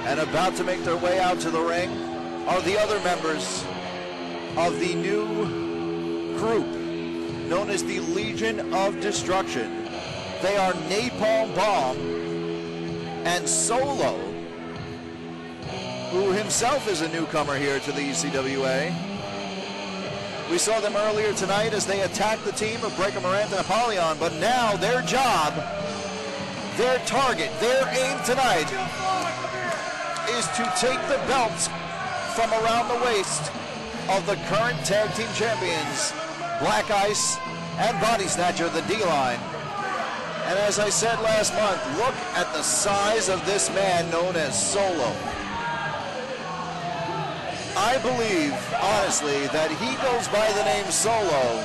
And about to make their way out to the ring are the other members of the new group known as the Legion of Destruction. They are Napalm Bomb and Solo, who himself is a newcomer here to the ECWA. We saw them earlier tonight as they attacked the team of Breaker Morant and Apollyon, but now their job, their target, their aim tonight is to take the belts from around the waist of the current tag team champions, Black Ice and Body Snatcher, the D-Line. And as I said last month, look at the size of this man known as Solo. I believe, honestly, that he goes by the name Solo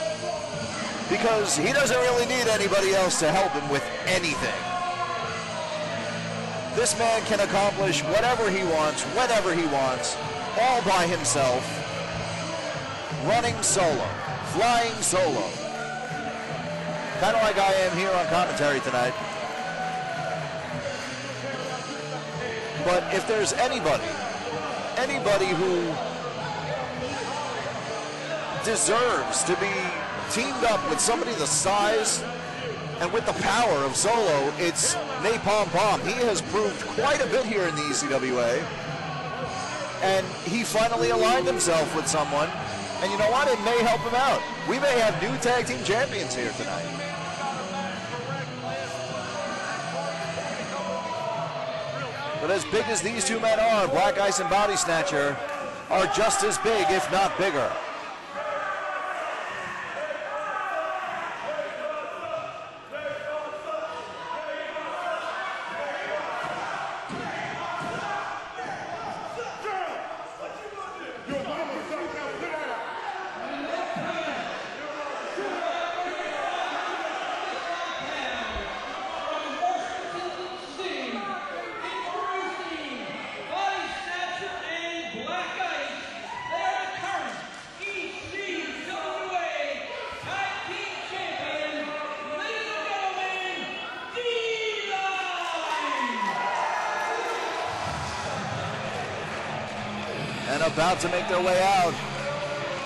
because he doesn't really need anybody else to help him with anything. This man can accomplish whatever he wants, whenever he wants, all by himself, running solo, flying solo. Kind of like I am here on commentary tonight. But if there's anybody who deserves to be teamed up with somebody the size and with the power of Solo, it's Napalm Bomb. He has proved quite a bit here in the ECWA. And he finally aligned himself with someone. And you know what? It may help him out. We may have new tag team champions here tonight. But as big as these two men are, Black Ice and Body Snatcher are just as big, if not bigger. And about to make their way out,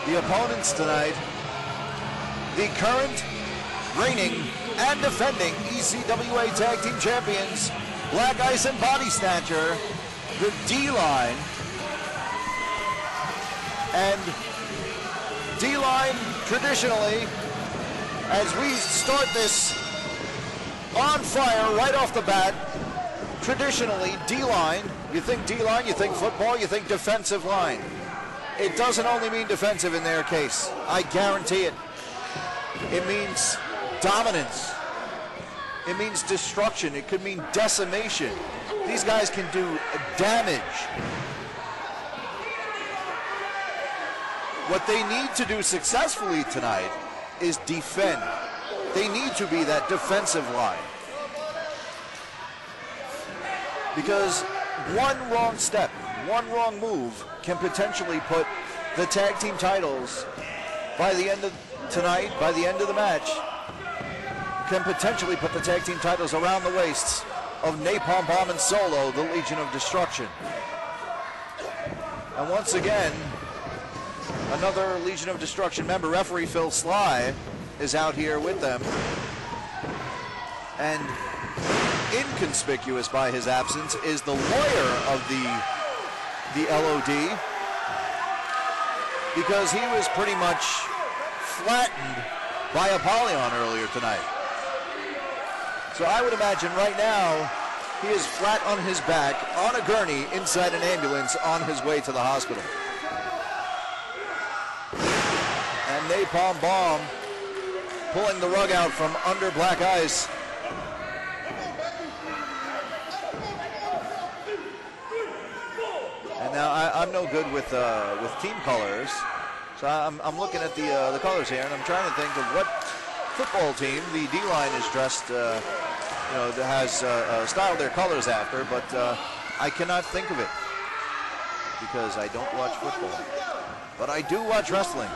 the opponents tonight, the current, reigning, and defending ECWA Tag Team Champions, Black Ice and Body Snatcher, the D-Line. And D-Line, traditionally, as we start this on fire right off the bat, traditionally, D-Line, you think D-Line, you think football, you think defensive line. It doesn't only mean defensive in their case. I guarantee it. It means dominance. It means destruction. It could mean decimation. These guys can do damage. What they need to do successfully tonight is defend. They need to be that defensive line. Because one wrong step, one wrong move can potentially put the tag team titles by the end of tonight, by the end of the match, can potentially put the tag team titles around the waists of Napalm Bomb and Solo, the Legion of Destruction. And once again, another Legion of Destruction member, referee Phil Sly, is out here with them. And inconspicuous by his absence is the lawyer of the LOD, because he was pretty much flattened by Apollyon earlier tonight. So I would imagine right now he is flat on his back on a gurney inside an ambulance on his way to the hospital. And Napalm Bomb pulling the rug out from under Black Ice. And now I'm no good with team colors, so I'm looking at the colors here, and I'm trying to think of what football team the D-Line is dressed, has styled their colors after, but I cannot think of it because I don't watch football, but I do watch wrestling,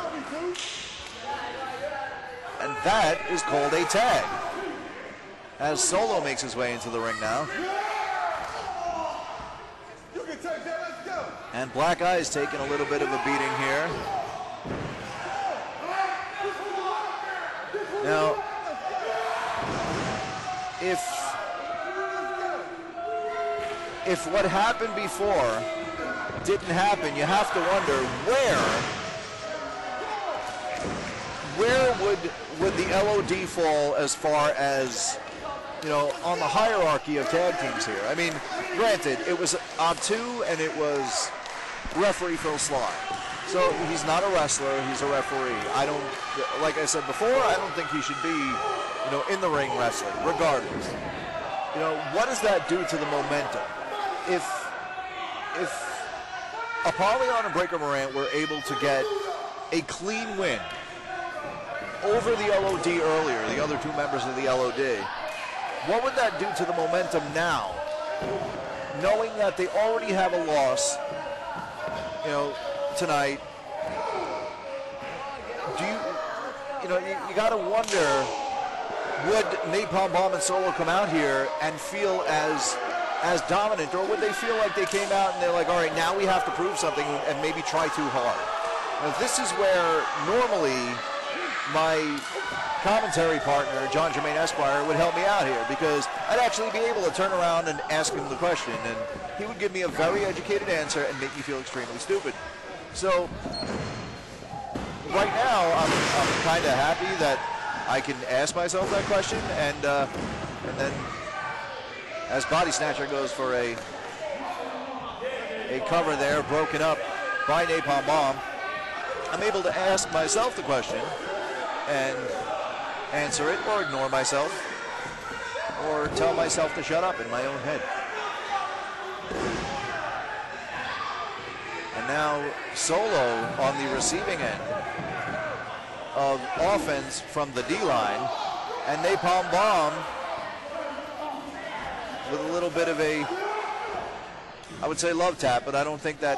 and that is called a tag. As Solo makes his way into the ring now. And Black Eye's taking a little bit of a beating here. Now, if what happened before didn't happen, you have to wonder where would the LOD fall as far as, you know, on the hierarchy of tag teams here. I mean, granted, it was Abtu and it was referee Phil Sly. So he's not a wrestler, he's a referee. I don't, like I said before, I don't think he should be, you know, in the ring wrestling, regardless. You know, what does that do to the momentum? If Apollyon and Breaker Morant were able to get a clean win over the LOD earlier, the other two members of the LOD, what would that do to the momentum now, knowing that they already have a loss, you know, tonight? You got to wonder, would Napalm Bomb and Solo come out here and feel as dominant, or would they feel like they came out and they're like, all right, now we have to prove something and maybe try too hard? Now, this is where normally my commentary partner, John Jermaine Esquire, would help me out here, because I'd actually be able to turn around and ask him the question, and he would give me a very educated answer and make me feel extremely stupid. So right now, I'm kind of happy that I can ask myself that question, and then as Body Snatcher goes for a cover there, broken up by Napalm Bomb, I'm able to ask myself the question and answer it, or ignore myself, or tell myself to shut up in my own head. And now Solo on the receiving end of offense from the D-line, and Napalm Bomb with a little bit of a, I would say, love tap, but I don't think that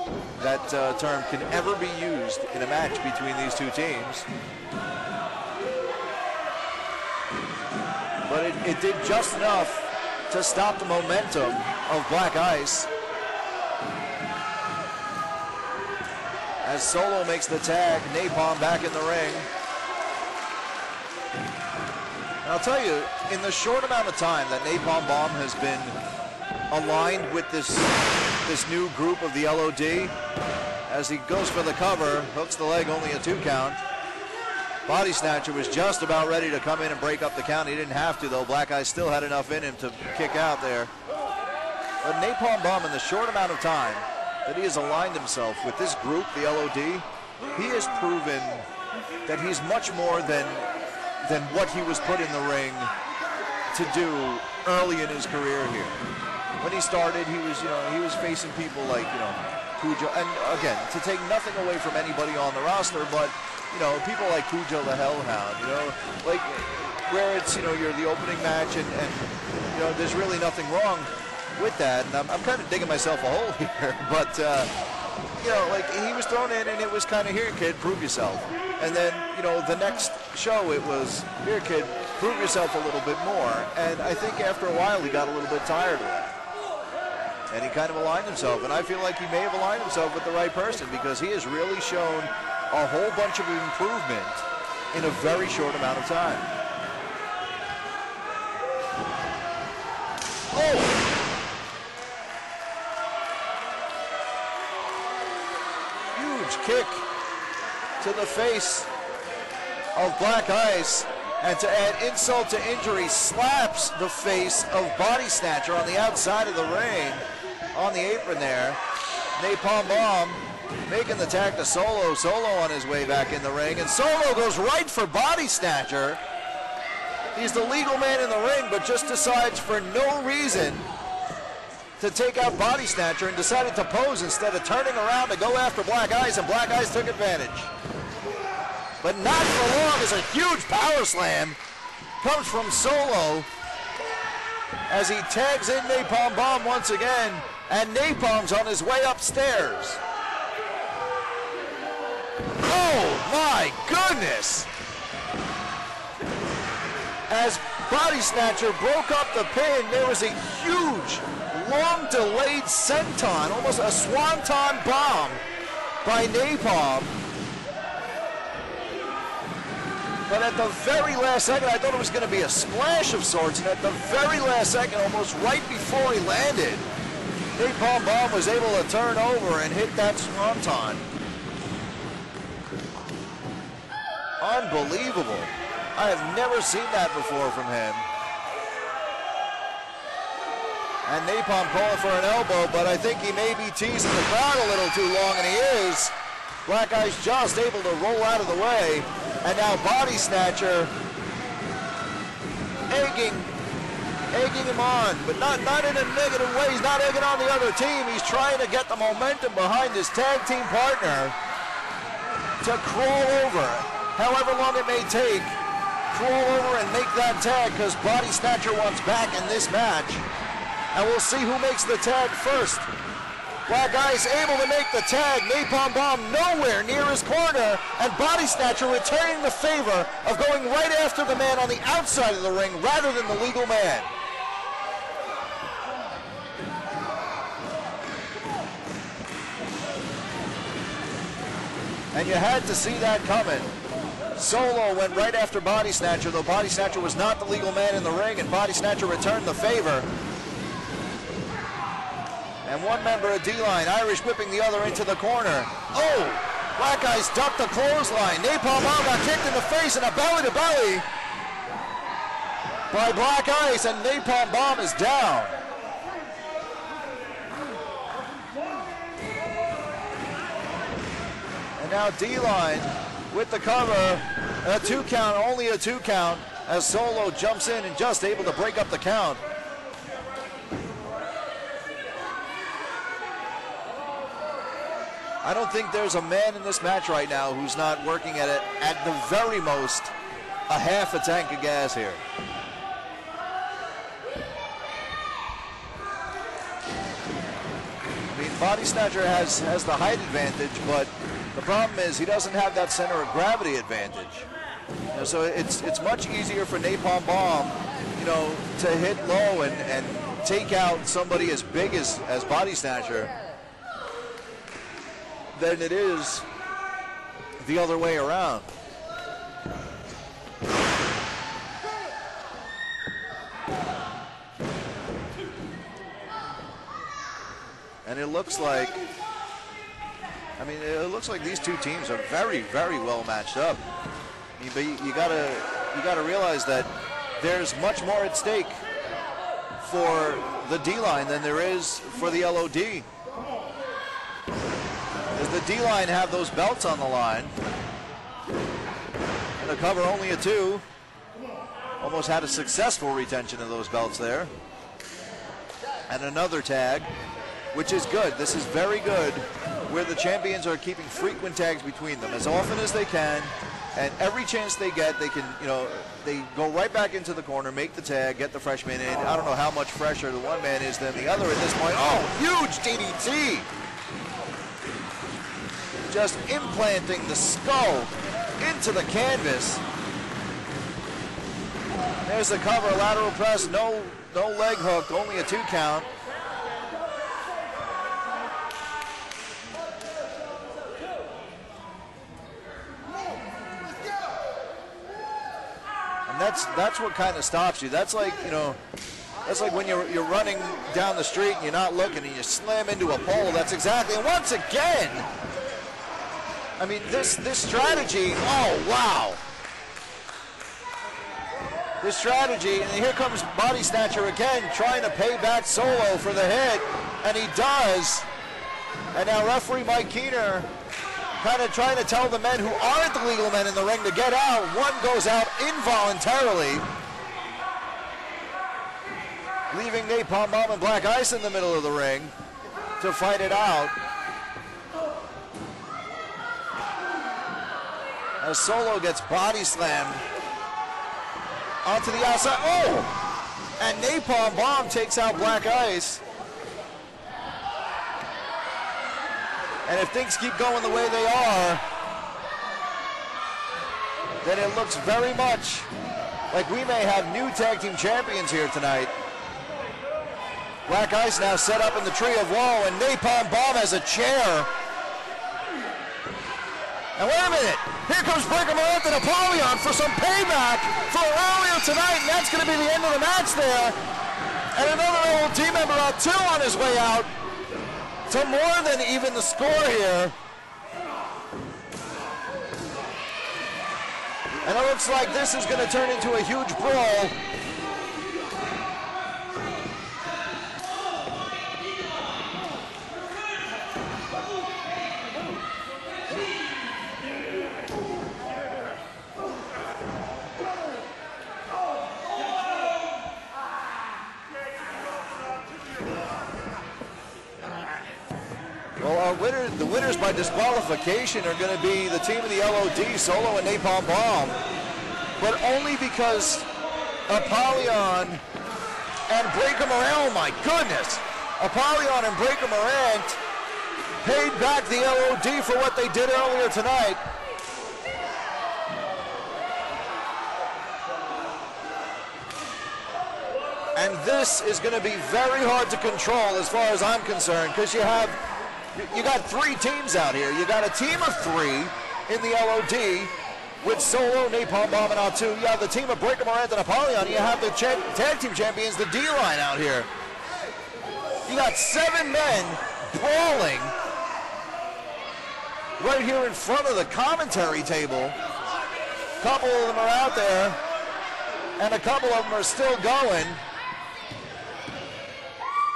term can ever be used in a match between these two teams. But it did just enough to stop the momentum of Black Ice, as Solo makes the tag, Napalm back in the ring. And I'll tell you, in the short amount of time that Napalm Bomb has been aligned with this new group of the LOD, as he goes for the cover, hooks the leg, only a 2 count. Body Snatcher was just about ready to come in and break up the count. He didn't have to, though. Black Eye still had enough in him to kick out there. But Napalm Bomb, in the short amount of time that he has aligned himself with this group, the LOD, he has proven that he's much more than what he was put in the ring to do early in his career here. When he started, he was facing people like, Cujo, and again, to take nothing away from anybody on the roster, but people like Cujo the Hellhound, like where it's, you're the opening match and there's really nothing wrong with that. And I'm kind of digging myself a hole here, but, like he was thrown in and it was kind of, here, kid, prove yourself. And then, the next show it was, here, kid, prove yourself a little bit more. And I think after a while he got a little bit tired of that. And he kind of aligned himself. And I feel like he may have aligned himself with the right person, because he has really shown a whole bunch of improvement in a very short amount of time. Oh! Huge kick to the face of Black Ice, and to add insult to injury, slaps the face of Body Snatcher on the outside of the ring, on the apron there. Napalm Bomb making the tag to Solo. Solo on his way back in the ring, and Solo goes right for Body Snatcher. He's the legal man in the ring, but just decides for no reason to take out Body Snatcher, and decided to pose instead of turning around to go after Black Ice, and Black Ice took advantage. But not for long, as a huge power slam comes from Solo as he tags in Napalm Bomb once again, and Napalm's on his way upstairs. Oh my goodness! As Body Snatcher broke up the pin, there was a huge long delayed senton, almost a swanton bomb by Napalm. But at the very last second, I thought it was going to be a splash of sorts, and at the very last second, almost right before he landed, Napalm Bomb was able to turn over and hit that swanton. Unbelievable. I have never seen that before from him. And Napalm calling for an elbow, but I think he may be teasing the crowd a little too long, and he is. Black Ice just able to roll out of the way. And now Body Snatcher egging him on, but not in a negative way. He's not egging on the other team. He's trying to get the momentum behind his tag team partner to crawl over, however long it may take, crawl over and make that tag, because Body Snatcher wants back in this match. And we'll see who makes the tag first. Black Ice able to make the tag. Napalm Bomb nowhere near his corner, and Body Snatcher returning the favor of going right after the man on the outside of the ring rather than the legal man. And you had to see that coming. Solo went right after Body Snatcher, though Body Snatcher was not the legal man in the ring, and Body Snatcher returned the favor. And one member of D-Line, Irish whipping the other into the corner. Oh! Black Ice ducked the clothesline. Napalm Bomb got kicked in the face and a belly-to-belly by Black Ice, and Napalm Bomb is down. And now D-Line with the cover. A 2 count, only a 2 count, as Solo jumps in and just able to break up the count. I don't think there's a man in this match right now who's not working at it at the very most a half a tank of gas here. I mean, Body Snatcher has the height advantage, but the problem is he doesn't have that center of gravity advantage. You know, so it's much easier for Napalm Bomb, you know, to hit low and take out somebody as big as Body Snatcher than it is the other way around. And it looks like, I mean, it looks like these two teams are very, very well matched up. I mean, but you gotta realize that there's much more at stake for the D-Line than there is for the LOD. The D-Line have those belts on the line. And the cover only a 2. Almost had a successful retention of those belts there. And another tag, which is good. This is very good, where the champions are keeping frequent tags between them as often as they can. And every chance they get, they can, you know, they go right back into the corner, make the tag, get the freshman in. I don't know how much fresher the one man is than the other at this point. Oh, huge DDT! Just implanting the skull into the canvas. There's the cover, lateral press, no leg hook, only a 2 count. And that's what kind of stops you. That's like, you know, that's like when you're running down the street and you're not looking and you slam into a pole. That's exactly, and once again, I mean, this strategy, oh, wow. This strategy, and here comes Body Snatcher again, trying to pay back Solo for the hit, and he does. And now referee Mike Keener kind of trying to tell the men who aren't the legal men in the ring to get out. One goes out involuntarily, leaving Napalm Bomb and Black Ice in the middle of the ring to fight it out. As Solo gets body slammed onto the outside. Oh! And Napalm Bomb takes out Black Ice. And if things keep going the way they are, then it looks very much like we may have new tag team champions here tonight. Black Ice now set up in the tree of woe, and Napalm Bomb has a chair. And wait a minute, here comes Breaker Morant and Napalm for some payback for earlier tonight, and that's going to be the end of the match there. And another old team member out two on his way out to more than even the score here. And it looks like this is going to turn into a huge brawl. Well, the winners by disqualification are going to be the team of the LOD, Solo and Napalm Bomb, but only because Apollyon and Breaker Morant, oh my goodness, Apollyon and Breaker Morant paid back the LOD for what they did earlier tonight. And this is going to be very hard to control as far as I'm concerned, because you got three teams out here. You got a team of three in the LOD with Solo, Napalm Bomb, and R2. You have the team of Breaker Morant and Apollyon. You have the tag team champions, the D-Line, out here. You got 7 men brawling right here in front of the commentary table. A couple of them are out there, and a couple of them are still going.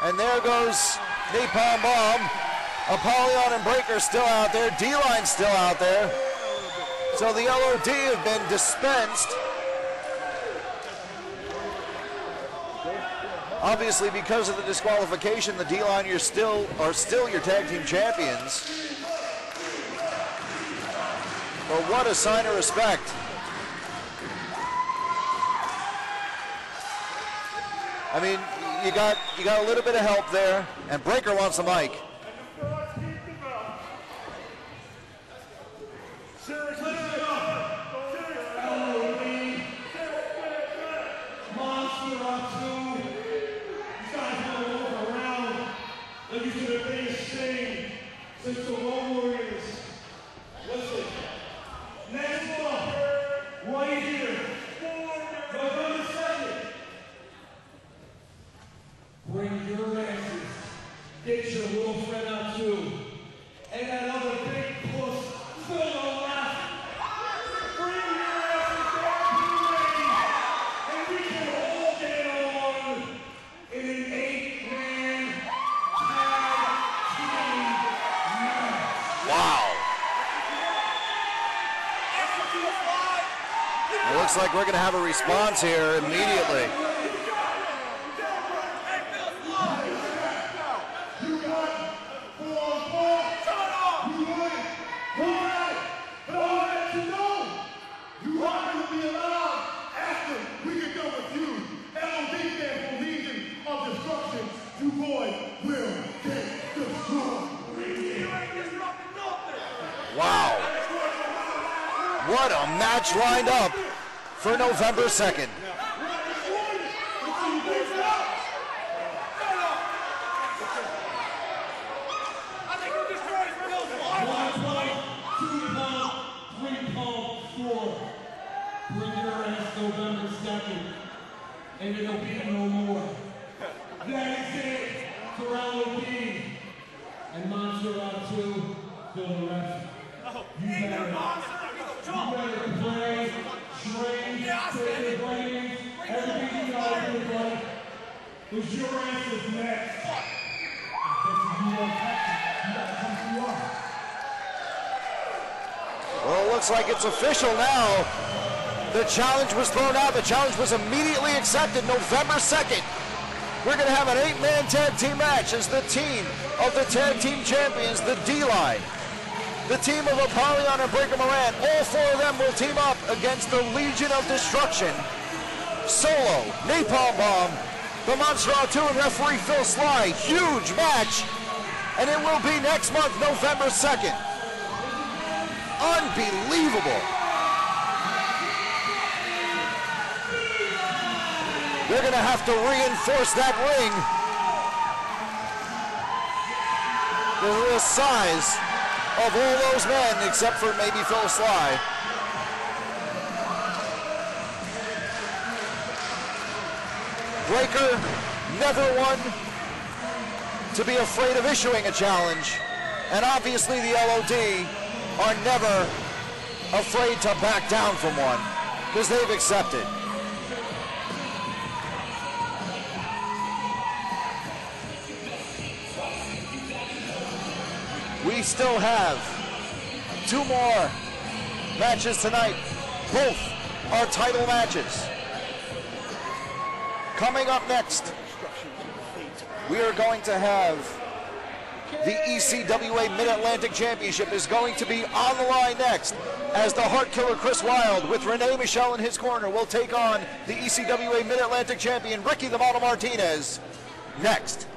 And there goes Napalm Bomb. Apollyon and Breaker still out there. D-Line still out there. So the LOD have been dispensed. Obviously, because of the disqualification, the D-Line are still your tag team champions. But what a sign of respect. I mean, you got a little bit of help there, and Breaker wants the mic. Looks like we're going to have a response here immediately. Wow. What a match lined up for November 2nd. Bring your ass November 2nd, and it'll be no more. That is it for LOD, and Montserrat 2, fill the rest. You better play, train, take your brains, everything you gotta do, buddy. Because your ass is next. Well, it looks like it's official now. The challenge was thrown out. The challenge was immediately accepted. November 2nd, we're going to have an 8-man tag team match as the team of the tag team champions, the D-Line, the team of Apollyon and Breaker Morant, all 4 of them will team up against the Legion of Destruction, Solo, Napalm Bomb, the Montserrat 2, and referee Phil Sly. Huge match, and it will be next month, November 2nd. Unbelievable. They're going to have to reinforce that ring the size of all those men, except for maybe Phil Sly. Breaker, never one to be afraid of issuing a challenge. And obviously the LOD are never afraid to back down from one, because they've accepted. We still have 2 more matches tonight. Both are title matches. Coming up next, we are going to have the ECWA Mid-Atlantic Championship is going to be on the line next, as the Heart Killer Chris Wilde with Renee Michelle in his corner will take on the ECWA Mid-Atlantic Champion Ricky the Model Martinez next.